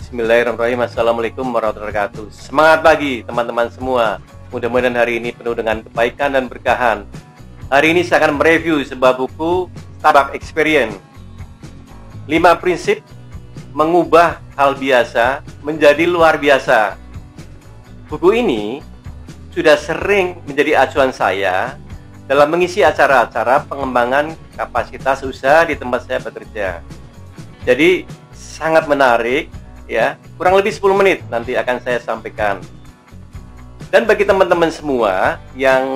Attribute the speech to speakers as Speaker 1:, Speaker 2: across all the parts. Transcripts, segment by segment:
Speaker 1: Bismillahirrahmanirrahim. Assalamualaikum warahmatullahi wabarakatuh. Semangat pagi teman-teman semua. Mudah-mudahan hari ini penuh dengan kebaikan dan berkahan. Hari ini saya akan mereview sebuah buku Starbucks Experience. 5 prinsip mengubah hal biasa menjadi luar biasa. Buku ini sudah sering menjadi acuan saya dalam mengisi acara-acara pengembangan kapasitas usaha di tempat saya bekerja. Jadi sangat menarik ya, kurang lebih 10 menit nanti akan saya sampaikan. Dan bagi teman-teman semua yang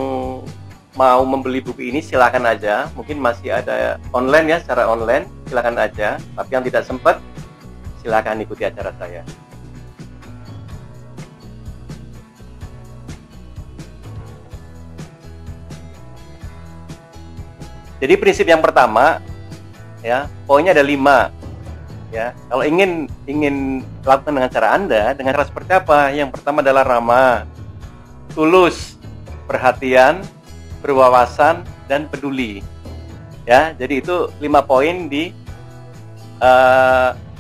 Speaker 1: mau membeli buku ini silakan aja, mungkin masih ada online ya, secara online silakan aja, tapi yang tidak sempat silakan ikuti acara saya. Jadi prinsip yang pertama ya, poinnya ada 5. Ya, kalau ingin lakukan dengan cara Anda, dengan cara seperti apa? Yang pertama adalah ramah, tulus, perhatian, berwawasan, dan peduli. Ya, jadi itu 5 poin di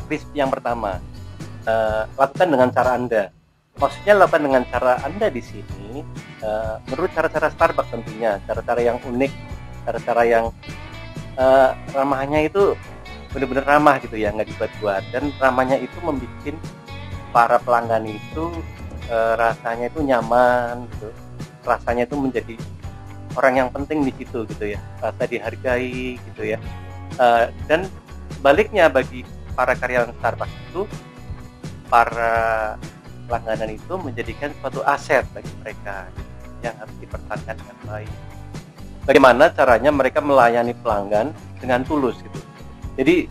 Speaker 1: prinsip yang pertama. Lakukan dengan cara Anda. Maksudnya lakukan dengan cara Anda di sini menurut cara-cara Starbucks tentunya, cara-cara yang unik, cara-cara yang ramahnya itu benar-benar ramah gitu ya, nggak dibuat-buat, dan ramahnya itu membuat para pelanggan itu rasanya itu nyaman gitu, rasanya itu menjadi orang yang penting di situ gitu ya, rasa dihargai gitu ya. Dan sebaliknya bagi para karyawan Starbucks itu, para pelangganan itu menjadikan suatu aset bagi mereka yang harus dipertahankan dengan baik. Bagaimana caranya mereka melayani pelanggan dengan tulus gitu. Jadi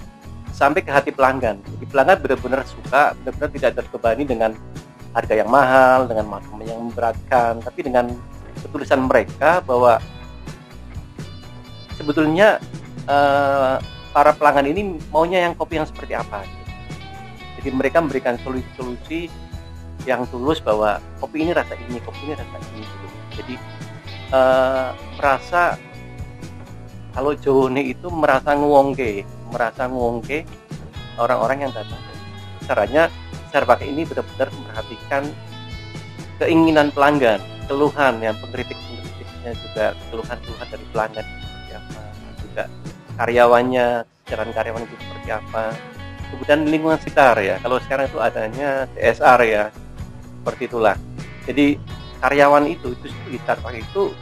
Speaker 1: sampai ke hati pelanggan. Jadi pelanggan benar-benar suka, benar-benar tidak terbebani dengan harga yang mahal, dengan makanan yang memberatkan, tapi dengan ketulusan mereka bahwa sebetulnya para pelanggan ini maunya yang kopi yang seperti apa. Jadi mereka memberikan solusi-solusi yang tulus bahwa kopi ini rasa ini, kopi ini rasa ini. Gitu. Jadi merasa kalau Jone itu merasa nguwongke orang-orang yang datang. Caranya Starbucks ini benar-benar memperhatikan keinginan pelanggan, keluhan yang pengkritik-pengkritiknya juga, keluhan-keluhan dari pelanggan seperti apa, juga karyawannya, kesejahteraan karyawan itu seperti apa, kemudian lingkungan sekitar ya. Kalau sekarang itu adanya CSR ya, seperti itulah. Jadi karyawan itu di Starbucks itu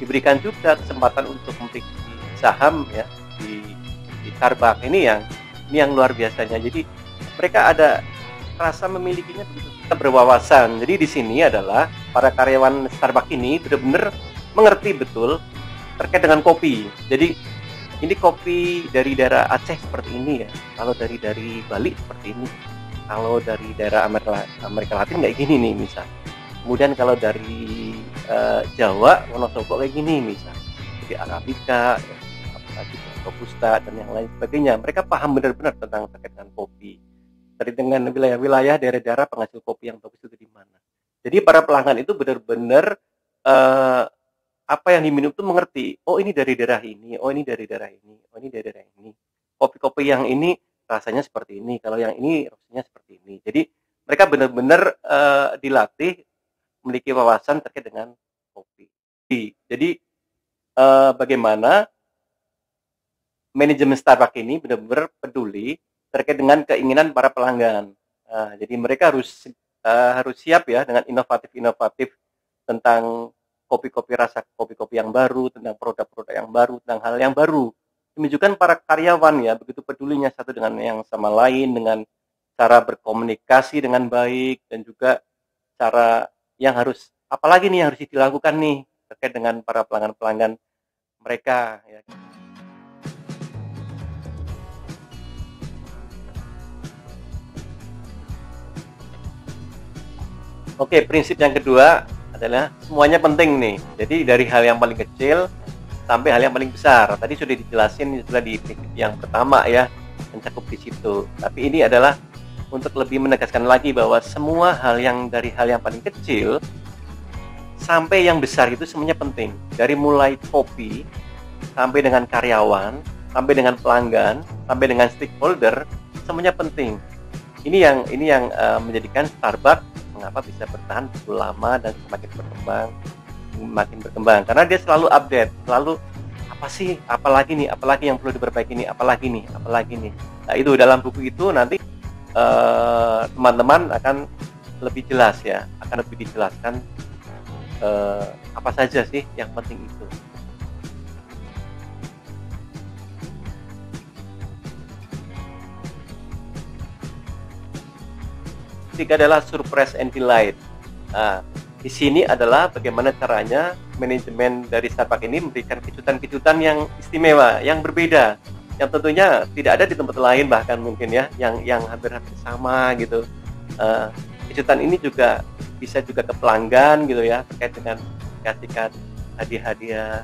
Speaker 1: diberikan juga kesempatan untuk memiliki saham ya di Starbucks ini yang luar biasanya. Jadi mereka ada rasa memilikinya begitu berwawasan. Jadi di sini adalah para karyawan Starbucks ini benar-benar mengerti betul terkait dengan kopi. Jadi ini kopi dari daerah Aceh seperti ini ya. Kalau dari Bali seperti ini. Kalau dari daerah Amerika Latin kayak gini nih misal. Kemudian kalau dari Jawa, Wonosobo kayak gini misal. Jadi Arabica ya, Robusta dan yang lain sebagainya. Mereka paham benar-benar tentang terkait dengan kopi. Terkait dengan wilayah-wilayah daerah-daerah penghasil kopi yang bagus itu di mana. Jadi para pelanggan itu benar-benar apa yang diminum itu mengerti. Oh ini dari daerah ini, oh ini dari daerah ini, oh ini dari daerah ini. Kopi-kopi yang ini rasanya seperti ini, kalau yang ini rasanya seperti ini. Jadi mereka benar-benar dilatih memiliki wawasan terkait dengan kopi. Jadi bagaimana manajemen Starbucks ini benar-benar peduli terkait dengan keinginan para pelanggan. Jadi mereka harus siap ya dengan inovatif tentang kopi-kopi, rasa kopi-kopi yang baru, tentang produk-produk yang baru, tentang hal yang baru. Menunjukkan para karyawan ya begitu pedulinya satu dengan yang sama lain, dengan cara berkomunikasi dengan baik, dan juga cara yang harus apalagi nih yang harus dilakukan nih terkait dengan para pelanggan-pelanggan mereka ya. Oke, prinsip yang kedua adalah semuanya penting nih. Jadi dari hal yang paling kecil sampai hal yang paling besar. Tadi sudah dijelasin sudah di prinsip yang pertama ya, mencakup di situ. Tapi ini adalah untuk lebih menegaskan lagi bahwa semua hal yang dari hal yang paling kecil sampai yang besar itu semuanya penting. Dari mulai kopi sampai dengan karyawan, sampai dengan pelanggan, sampai dengan stakeholder, semuanya penting. Ini yang menjadikan Starbucks mengapa bisa bertahan begitu lama dan semakin berkembang karena dia selalu update, selalu apa sih, apalagi yang perlu diperbaiki nih, apalagi nih. Nah, itu dalam buku itu nanti teman-teman akan lebih jelas ya, akan lebih dijelaskan apa saja sih yang penting itu. Ketiga adalah surprise and delight. Nah, di sini adalah bagaimana caranya manajemen dari Starbucks ini memberikan kejutan-kejutan yang istimewa, yang berbeda, yang tentunya tidak ada di tempat lain bahkan mungkin ya, yang hampir-hampir sama gitu. Kejutan ini juga bisa juga ke pelanggan gitu ya, terkait dengan kasihkan hadiah-hadiah,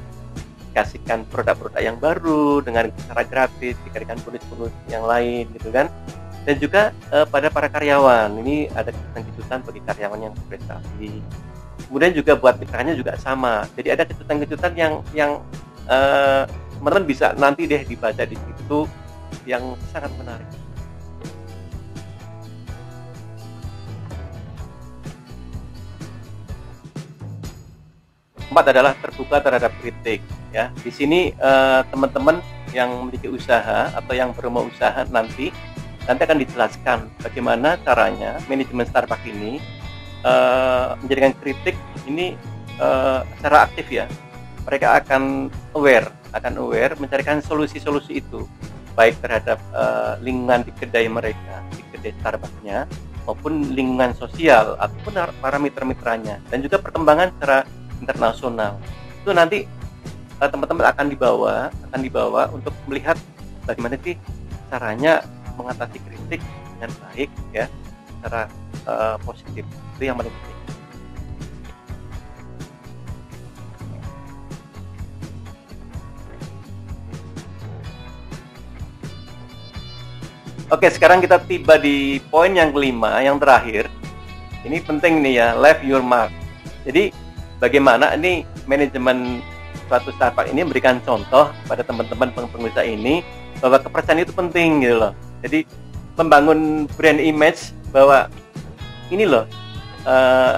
Speaker 1: kasihkan produk-produk yang baru dengan cara gratis, diberikan bonus-bonus yang lain gitu kan. Dan juga pada para karyawan, ini ada kejutan-kejutan bagi karyawan yang berprestasi. Kemudian juga buat mitranya juga sama. Jadi ada kejutan-kejutan yang teman-teman bisa nanti deh dibaca di situ, yang sangat menarik. Keempat adalah terbuka terhadap kritik. Ya, di sini teman-teman yang memiliki usaha atau yang berumah usaha nanti akan dijelaskan bagaimana caranya manajemen Starbucks ini menjadikan kritik ini secara aktif ya. Mereka akan aware, mencarikan solusi-solusi itu, baik terhadap lingkungan di kedai mereka, di kedai Starbucksnya, maupun lingkungan sosial ataupun para mitra-mitranya, dan juga perkembangan secara internasional. Itu nanti teman-teman akan dibawa untuk melihat bagaimana sih caranya mengatasi kritik dengan baik ya, secara positif. Itu yang paling penting. Oke, sekarang kita tiba di poin yang kelima, yang terakhir. Ini penting nih ya, leave your mark. Jadi bagaimana ini manajemen suatu Starbucks ini memberikan contoh pada teman-teman pengusaha ini bahwa kepercayaan itu penting gitu loh. Jadi membangun brand image bahwa ini loh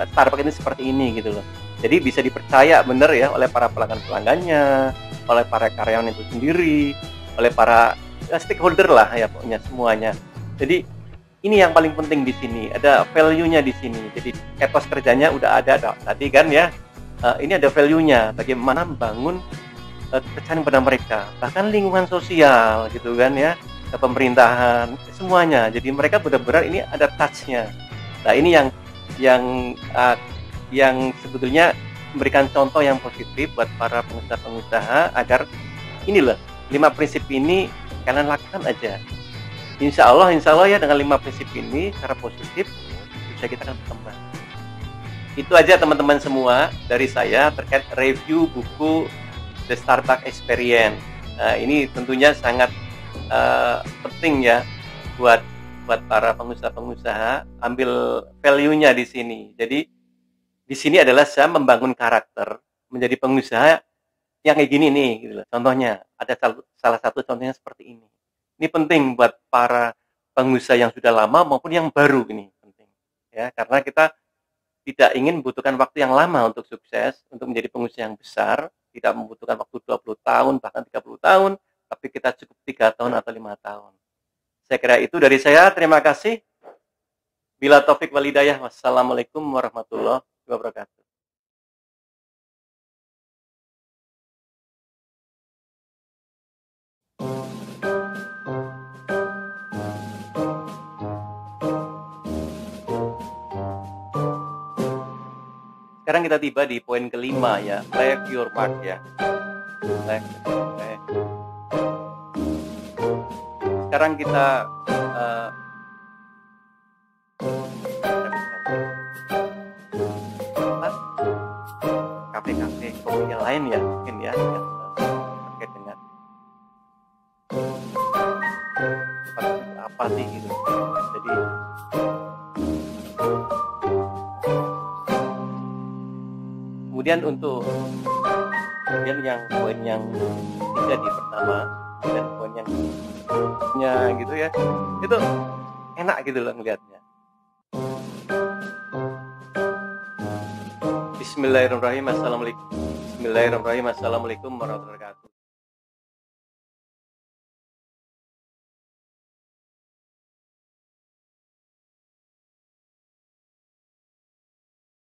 Speaker 1: Starbucks ini seperti ini gitu loh. Jadi bisa dipercaya bener ya oleh para pelanggannya, oleh para karyawan itu sendiri, oleh para stakeholder lah ya pokoknya semuanya. Jadi ini yang paling penting di sini, ada value-nya di sini. Jadi etos kerjanya udah ada tadi kan ya. Ini ada value-nya, bagaimana membangun kepercayaan pada mereka, bahkan lingkungan sosial gitu kan ya, ke pemerintahan, semuanya. Jadi mereka benar-benar ini ada touch-nya. Nah, ini yang sebetulnya memberikan contoh yang positif buat para pengusaha-pengusaha agar ini loh, 5 prinsip ini kalian lakukan aja. Insya Allah ya dengan 5 prinsip ini secara positif bisa kita akan berkembang. Itu aja teman-teman semua dari saya terkait review buku The Starbucks Experience. Ini tentunya sangat penting ya buat para pengusaha-pengusaha, ambil value-nya di sini. Jadi di sini adalah saya membangun karakter menjadi pengusaha yang kayak gini nih gitu loh. Contohnya ada salah satu contohnya seperti ini. Ini penting buat para pengusaha yang sudah lama maupun yang baru, ini penting ya, karena kita tidak ingin membutuhkan waktu yang lama untuk sukses, untuk menjadi pengusaha yang besar, tidak membutuhkan waktu 20 tahun, bahkan 30 tahun, tapi kita cukup 3 tahun atau 5 tahun. Saya kira itu dari saya, terima kasih. Bila taufik wal hidayah, wassalamualaikum warahmatullahi wabarakatuh. Sekarang kita tiba di poin kelima ya, leave your mark ya. Sekarang kita kafe-kafe kopi yang lain ya, mungkin ya, yang terkait dengan apa sih gitu. Jadi kemudian yang poin yang ketiga di pertama dan poin yang gitu ya, itu enak gitu loh ngelihatnya. Bismillahirrahmanirrahim. Assalamualaikum warahmatullahi wabarakatuh.